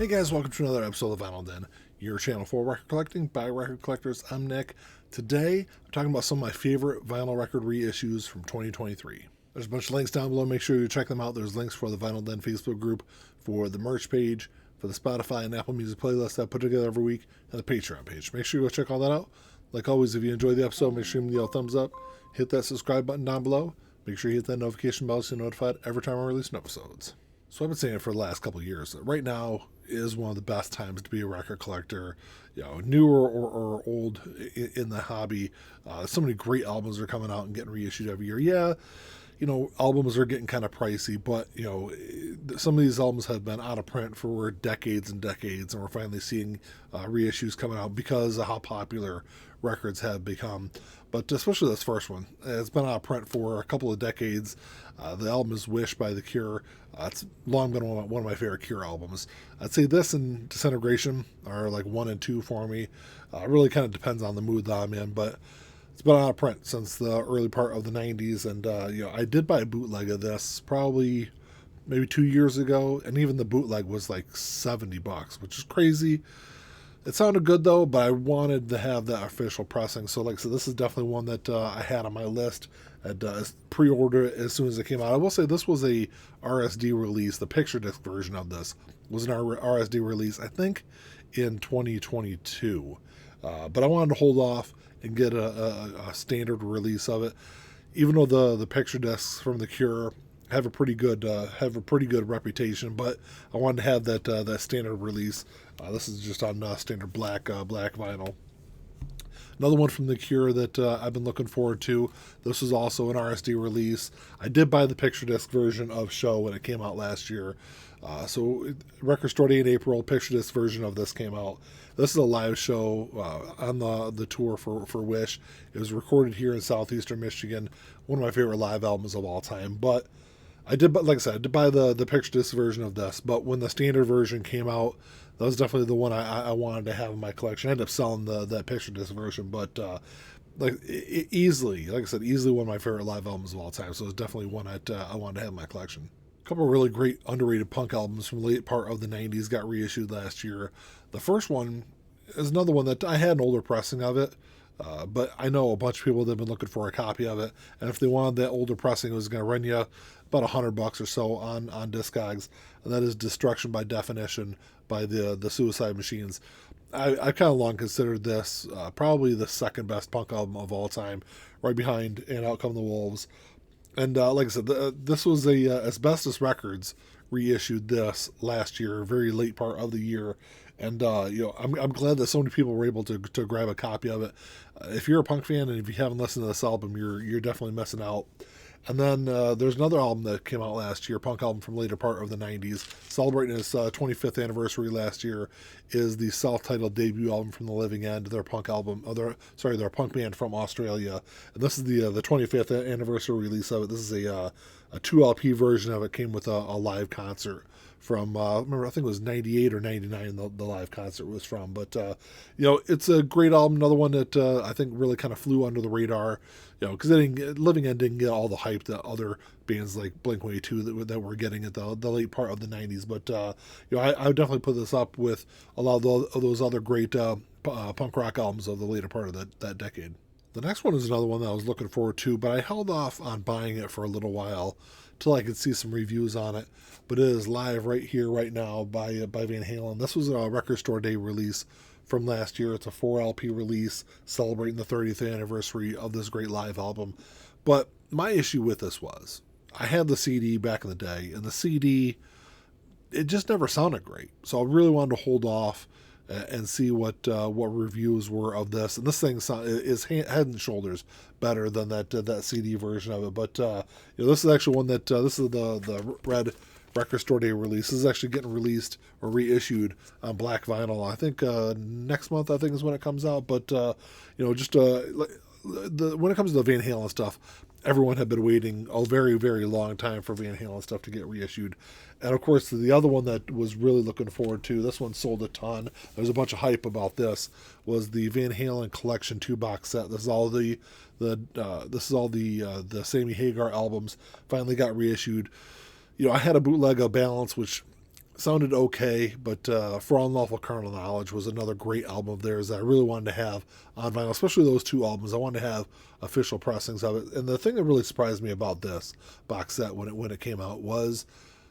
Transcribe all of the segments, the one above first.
Hey guys, welcome to another episode of Vinyl Den, your channel for record collecting by record collectors. I'm Nick. Today, I'm talking about some of my favorite vinyl record reissues from 2023. There's a bunch of links down below. Make sure you check them out. There's links for the Vinyl Den Facebook group, for the merch page, for the Spotify and Apple Music playlist that I put together every week, and the Patreon page. Make sure you go check all that out. Like always, if you enjoyed the episode, make sure you give me a thumbs up. Hit that subscribe button down below. Make sure you hit that notification bell so you're notified every time I release new episodes. So I've been saying it for the last couple of years that right now is one of the best times to be a record collector, newer or old in the hobby. So many great albums are coming out and getting reissued every year. Yeah, albums are getting kind of pricey, but, some of these albums have been out of print for decades and decades, and we're finally seeing reissues coming out because of how popular records have become. But especially this first one, it's been out of print for a couple of decades. The album is Wish by The Cure. It's long been one of my favorite Cure albums. I'd say this and Disintegration are like 1 and 2 for me. It really kind of depends on the mood that I'm in, but it's been out of print since the early part of the 90s. And, I did buy a bootleg of this probably maybe 2 years ago, and even the bootleg was like $70, which is crazy. It sounded good though, but I wanted to have that official pressing. So like I said, this is definitely one that I had on my list. I'd pre-order it as soon as it came out. I will say this was a RSD release. The picture disc version of this was an RSD release, I think, in 2022. But I wanted to hold off and get a standard release of it, even though the picture discs from The Cure have a pretty good reputation. But I wanted to have that standard release. This is just on standard black vinyl. Another one from The Cure that I've been looking forward to. This was also an RSD release. I did buy the picture disc version of Show when it came out last year. So Record Store Day in April, picture disc version of this came out. This is a live show on the tour for Wish. It was recorded here in southeastern Michigan. One of my favorite live albums of all time. But I did, like I said, I did buy the picture disc version of this. But when the standard version came out, that was definitely the one I wanted to have in my collection. I ended up selling that picture disc version, but easily, like I said, easily one of my favorite live albums of all time. So it's definitely one I wanted to have in my collection. A couple of really great underrated punk albums from the late part of the 90s got reissued last year. The first one is another one that I had an older pressing of it, but I know a bunch of people that have been looking for a copy of it, and if they wanted that older pressing, it was going to run you about $100 or so on Discogs, and that is Destruction by Definition by the Suicide Machines. I kind of long considered this probably the second best punk album of all time, right behind And Out Come the Wolves. And like I said, this was Asbestos Records reissued this last year, very late part of the year. And I'm glad that so many people were able to grab a copy of it. If you're a punk fan and if you haven't listened to this album, you're definitely missing out. And then there's another album that came out last year, punk album from later part of the 90s, celebrating its 25th anniversary last year, is the self-titled debut album from The Living End, their punk album, their punk band from Australia. And this is the 25th anniversary release of it. This is a 2 LP version of it, came with a live concert from, remember, I think it was 98 or 99 the live concert was from. But, it's a great album. Another one that I think really kind of flew under the radar, because Living End didn't get all the hype that other bands like Blink-182 that were getting at the late part of the 90s. But, I would definitely put this up with a lot of those other great punk rock albums of the later part of that decade. The next one is another one that I was looking forward to, but I held off on buying it for a little while till I could see some reviews on it. But it is live right here, right now by Van Halen. This was a Record Store Day release from last year. It's a 4 LP release celebrating the 30th anniversary of this great live album. But my issue with this was I had the CD back in the day, and the CD, it just never sounded great. So I really wanted to hold off and see what reviews were of this. And this thing is head and shoulders better than that CD version of it. But this is actually one that this is the red Record Store Day release. This is actually getting released or reissued on black vinyl. I think next month, I think, is when it comes out. But when it comes to the Van Halen stuff, everyone had been waiting a very, very long time for Van Halen stuff to get reissued. And of course, the other one that was really looking forward to, this one sold a ton. There was a bunch of hype about this, was the Van Halen Collection 2 box set. This is all the Sammy Hagar albums finally got reissued. I had a bootleg of Balance, which sounded okay, but For All Unlawful Carnal Knowledge was another great album of theirs that I really wanted to have on vinyl, especially those two albums. I wanted to have official pressings of it. And the thing that really surprised me about this box set when it came out was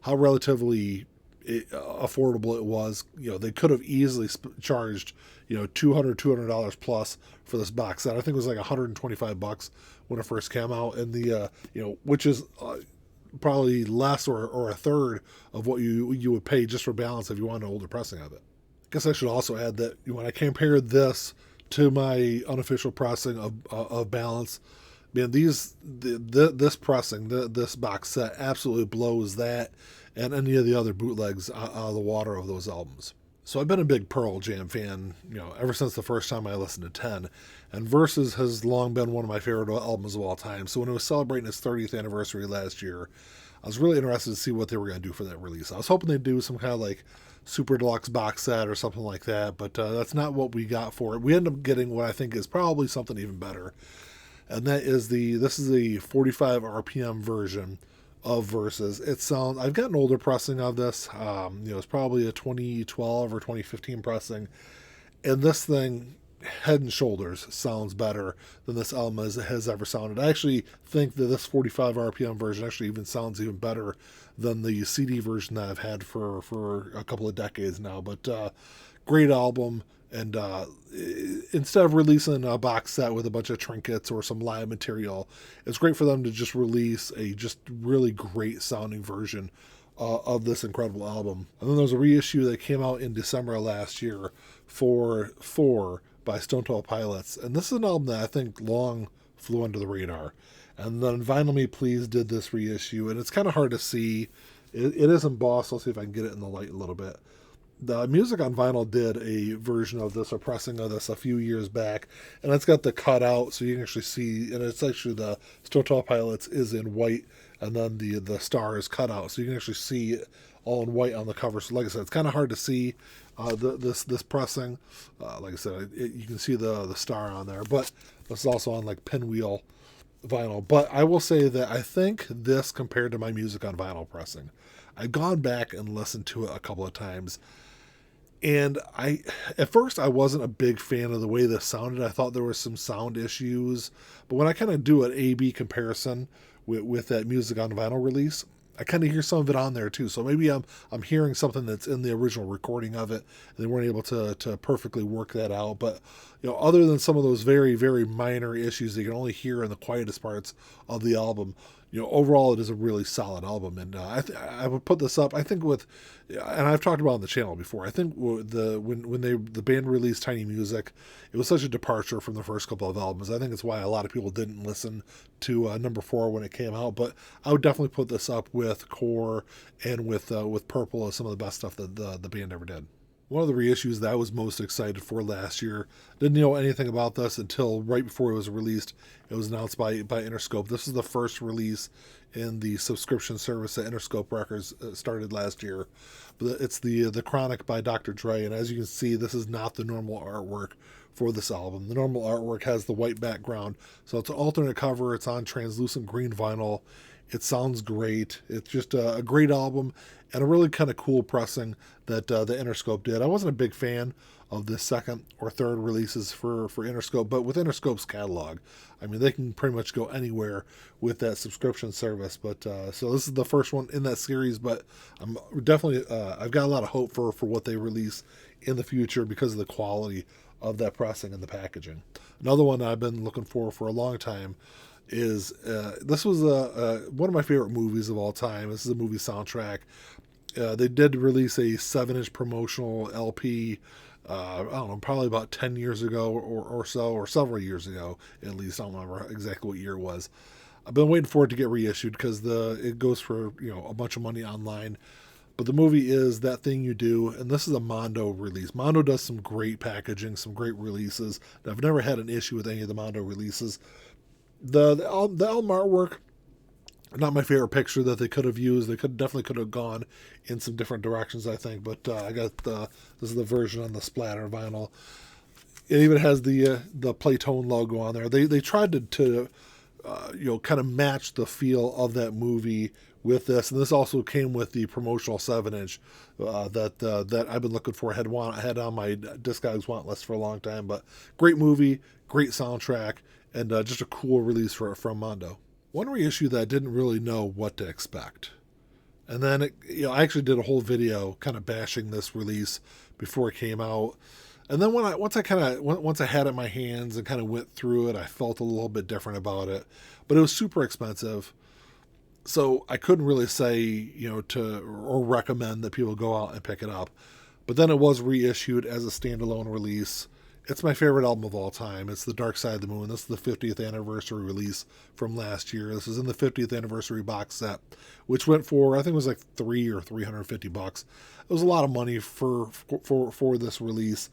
how relatively affordable it was. They could have easily charged $200 plus for this box set. I think it was like $125 when it first came out, and which is probably less or a third of what you would pay just for balance if you want an older pressing of it. I guess I should also add that when I compared this to my unofficial pressing of balance, man, this pressing, this box set absolutely blows that and any of the other bootlegs out of the water of those albums. So I've been a big Pearl Jam fan, ever since the first time I listened to 10. And Versus has long been one of my favorite albums of all time. So when it was celebrating its 30th anniversary last year, I was really interested to see what they were going to do for that release. I was hoping they'd do some kind of like super deluxe box set or something like that, but that's not what we got for it. We ended up getting what I think is probably something even better. And this is the 45 RPM version of Versus. I've got an older pressing of this. It's probably a 2012 or 2015 pressing, and this thing, head and shoulders, sounds better than this album has ever sounded. I actually think that this 45 RPM version actually even sounds even better than the CD version that I've had for a couple of decades now. But great album. And instead of releasing a box set with a bunch of trinkets or some live material, it's great for them to just release a just really great sounding version of this incredible album. And then there's a reissue that came out in December of last year for 4 by Stone Temple Pilots. And this is an album that I think long flew under the radar. And then Vinyl Me Please did this reissue, and it's kind of hard to see. It is embossed. I'll see if I can get it in the light a little bit. The Music on Vinyl did a version of this, a pressing of this a few years back, and it's got the cutout so you can actually see, and it's actually the Stone Temple Pilots is in white, and then the star is cut out, so you can actually see it all in white on the cover. So like I said, it's kind of hard to see this pressing. Like I said, you can see the star on there, but this is also on like pinwheel vinyl. But I will say that I think this, compared to my Music on Vinyl pressing, I've gone back and listened to it a couple of times. And at first I wasn't a big fan of the way this sounded. I thought there were some sound issues. But when I kind of do an A-B comparison with that Music on Vinyl release, I kind of hear some of it on there too. So maybe I'm hearing something that's in the original recording of it, and they weren't able to perfectly work that out. But other than some of those very, very minor issues that you can only hear in the quietest parts of the album, overall it is a really solid album. And I would put this up, I think, and I've talked about it on the channel before. I think when the band released Tiny Music, it was such a departure from the first couple of albums. I think it's why a lot of people didn't listen to number 4 when it came out. But I would definitely put this up with Core and with Purple as some of the best stuff that the band ever did. One of the reissues that I was most excited for last year, didn't know anything about this until right before it was released. It was announced by Interscope. This is the first release in the subscription service that Interscope Records started last year. But it's the Chronic by Dr. Dre, and as you can see, this is not the normal artwork for this album. The normal artwork has the white background, so it's an alternate cover. It's on translucent green vinyl. It sounds great. It's just a great album and a really kind of cool pressing that the Interscope did. I wasn't a big fan of the second or third releases for Interscope, but with Interscope's catalog, I mean, they can pretty much go anywhere with that subscription service. But so this is the first one in that series, but I'm definitely I've got a lot of hope for what they release in the future because of the quality of that pressing and the packaging. Another one I've been looking for a long time is this was one of my favorite movies of all time. This is a movie soundtrack. They did release a 7-inch promotional LP, I don't know, probably about 10 years ago or so, or several years ago at least. I don't remember exactly what year it was. I've been waiting for it to get reissued because it goes for a bunch of money online. But the movie is That Thing You Do, and this is a Mondo release. Mondo does some great packaging, some great releases. I've never had an issue with any of the Mondo releases. The album artwork, not my favorite picture that they could have used. They definitely could have gone in some different directions, I think. But I got this is the version on the splatter vinyl. It even has the Playtone logo on there. They tried to kind of match the feel of that movie with this. And this also came with the promotional 7-inch that I've been looking for. Had on my Discogs want list for a long time. But great movie, great soundtrack, and just a cool release from Mondo. One reissue that I didn't really know what to expect. And then I actually did a whole video kind of bashing this release before it came out. And then once I had it in my hands and kind of went through it, I felt a little bit different about it. But it was super expensive, so I couldn't really say or recommend that people go out and pick it up. But then it was reissued as a standalone release. It's my favorite album of all time. It's The Dark Side of the Moon. This is the 50th anniversary release from last year. This is in the 50th anniversary box set, which went for, I think it was like $300 or $350. It was a lot of money for this release.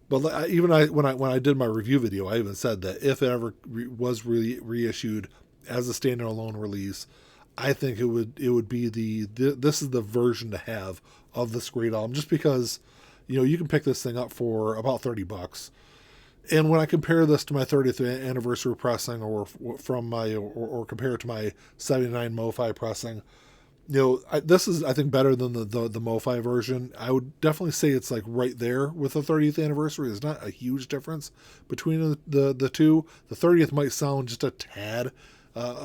But when I did my review video, I even said that if it ever was reissued as a standalone release, I think it would be this is the version to have of this great album, just because you can pick this thing up for about $30. And when I compare this to my 30th anniversary pressing, or compare it to my 79 MoFi pressing, this is, I think, better than the MoFi version. I would definitely say it's like right there with the 30th anniversary. There's not a huge difference between the two. The 30th might sound just a tad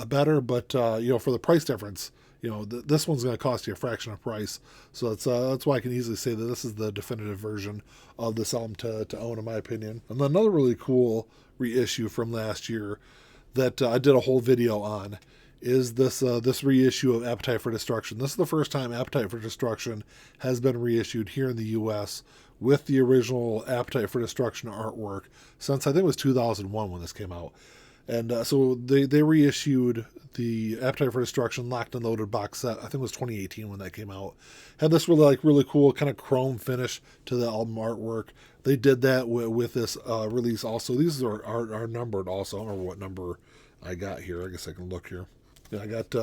better, but for the price difference, this one's going to cost you a fraction of price. So that's why I can easily say that this is the definitive version of this album to own, in my opinion. And another really cool reissue from last year that I did a whole video on is this reissue of Appetite for Destruction. This is the first time Appetite for Destruction has been reissued here in the U.S. with the original Appetite for Destruction artwork since, I think it was 2001 when this came out. And so they reissued the Appetite for Destruction Locked and Loaded box set. I think it was 2018 when that came out. Had this really cool kind of chrome finish to the album artwork. They did that with this release also. These are numbered also. I don't remember what number I got here. I guess I can look here. Yeah, I got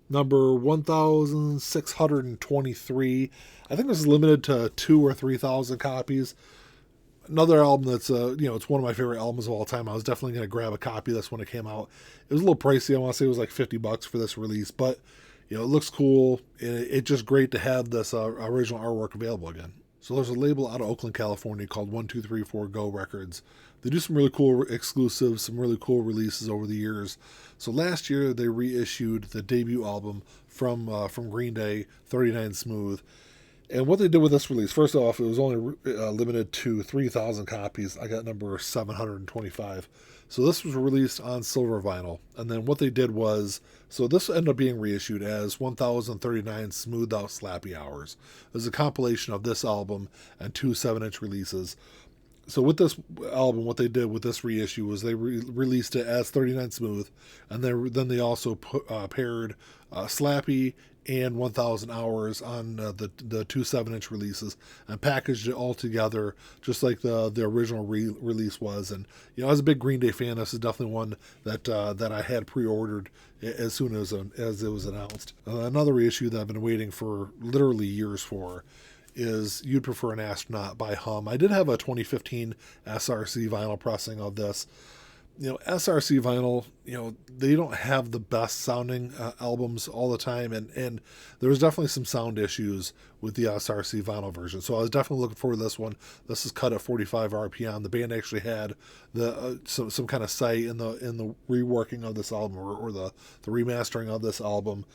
number 1,623. I think this is limited to 2,000 or 3,000 copies. Another album that's, it's one of my favorite albums of all time. I was definitely going to grab a copy of this when it came out. It was a little pricey. I want to say it was like $50 for this release, but, it looks cool. It's just great to have this original artwork available again. So there's a label out of Oakland, California called 1234 Go Records. They do some really cool exclusives, some really cool releases over the years. So last year they reissued the debut album from Green Day, 39 Smooth. And what they did with this release, first off, it was only limited to 3,000 copies. I got number 725. So this was released on silver vinyl. And then what they did was, so this ended up being reissued as 1,039 Smoothed Out Slappy Hours. It was a compilation of this album and 2 7-inch releases. So with this album, what they did with this reissue was they released it as 39 Smooth, and then they also paired Slappy and 1,000 Hours on the 2 7-inch releases and packaged it all together just like the original release was. And I was a big Green Day fan. This is definitely one that I had pre-ordered as soon as it was announced. Another reissue that I've been waiting for literally years for is You'd Prefer an Astronaut by Hum. I did have a 2015 SRC vinyl pressing of this. SRC vinyl, they don't have the best sounding albums all the time, and there was definitely some sound issues with the SRC vinyl version. So I was definitely looking forward to this one. This is cut at 45 RPM. The band actually had some kind of say in the reworking of this album or the remastering of this album.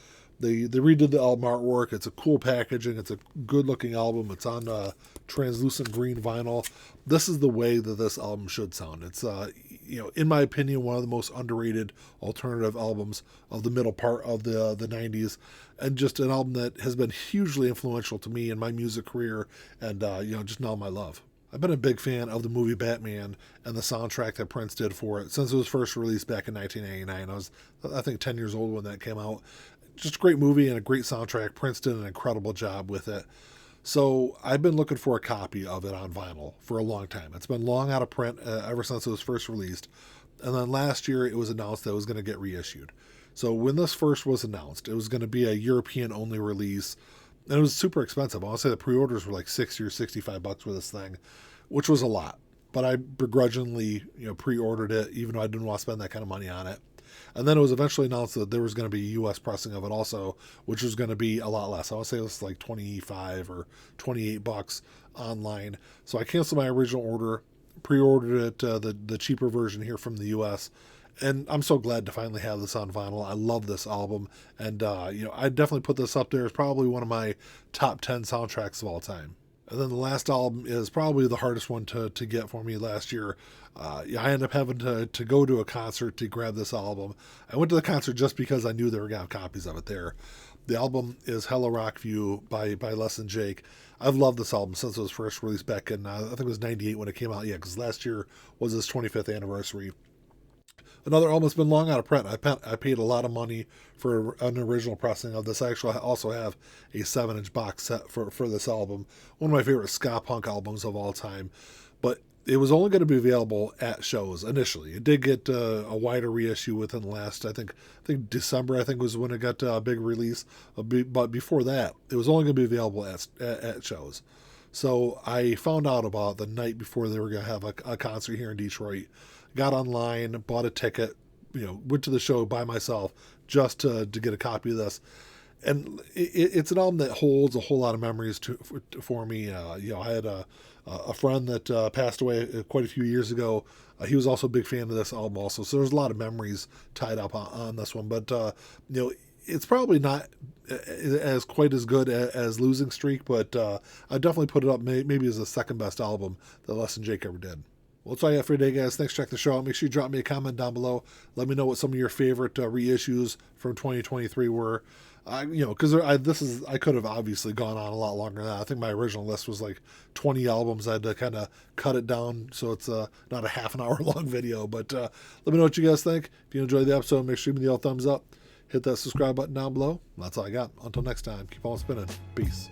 They redid the album artwork. It's a cool packaging. It's a good-looking album. It's on translucent green vinyl. This is the way that this album should sound. It's, in my opinion, one of the most underrated alternative albums of the middle part of the 90s, and just an album that has been hugely influential to me in my music career and, just now my love. I've been a big fan of the movie Batman and the soundtrack that Prince did for it since it was first released back in 1989. I was, I think, 10 years old when that came out. Just a great movie and a great soundtrack. Prince did an incredible job with it. So I've been looking for a copy of it on vinyl for a long time. It's been long out of print ever since it was first released. And then last year it was announced that it was going to get reissued. So when this first was announced, it was going to be a European-only release. And it was super expensive. I want to say the pre-orders were like $60 or $65 for this thing, which was a lot. But I begrudgingly, pre-ordered it, even though I didn't want to spend that kind of money on it. And then it was eventually announced that there was going to be a U.S. pressing of it also, which was going to be a lot less. I want to say it was like 25 or $28 online. So I canceled my original order, pre-ordered it, the cheaper version here from the U.S., and I'm so glad to finally have this on vinyl. I love this album, and I definitely put this up there as probably one of my top 10 soundtracks of all time. And then the last album is probably the hardest one to get for me last year. I ended up having to go to a concert to grab this album. I went to the concert just because I knew they were going to have copies of it there. The album is Hello Rockview by Less Than Jake. I've loved this album since it was first released back in, I think it was 98 when it came out. Yeah, because last year was his 25th anniversary. Another album that's been long out of print. I paid a lot of money for an original pressing of this. I actually also have a 7-inch box set for this album. One of my favorite ska punk albums of all time. But it was only going to be available at shows initially. It did get a wider reissue within the last, I think December, I think was when it got a big release. But before that, it was only going to be available at shows. So I found out about the night before they were going to have a concert here in Detroit. Got online, bought a ticket, went to the show by myself just to get a copy of this. And it's an album that holds a whole lot of memories for me. I had a friend that passed away quite a few years ago. He was also a big fan of this album also. So there's a lot of memories tied up on this one. But, it's probably not as quite as good as Losing Streak, but I definitely put it up maybe as the second best album that Less Than Jake ever did. Well, that's all I have for today, guys. Thanks for checking the show out. Make sure you drop me a comment down below. Let me know what some of your favorite reissues from 2023 were. Because I could have obviously gone on a lot longer than that. I think my original list was like 20 albums. I had to kind of cut it down so it's not a half an hour long video. But let me know what you guys think. If you enjoyed the episode, make sure you give me the old thumbs up. Hit that subscribe button down below. That's all I got. Until next time, keep on spinning. Peace.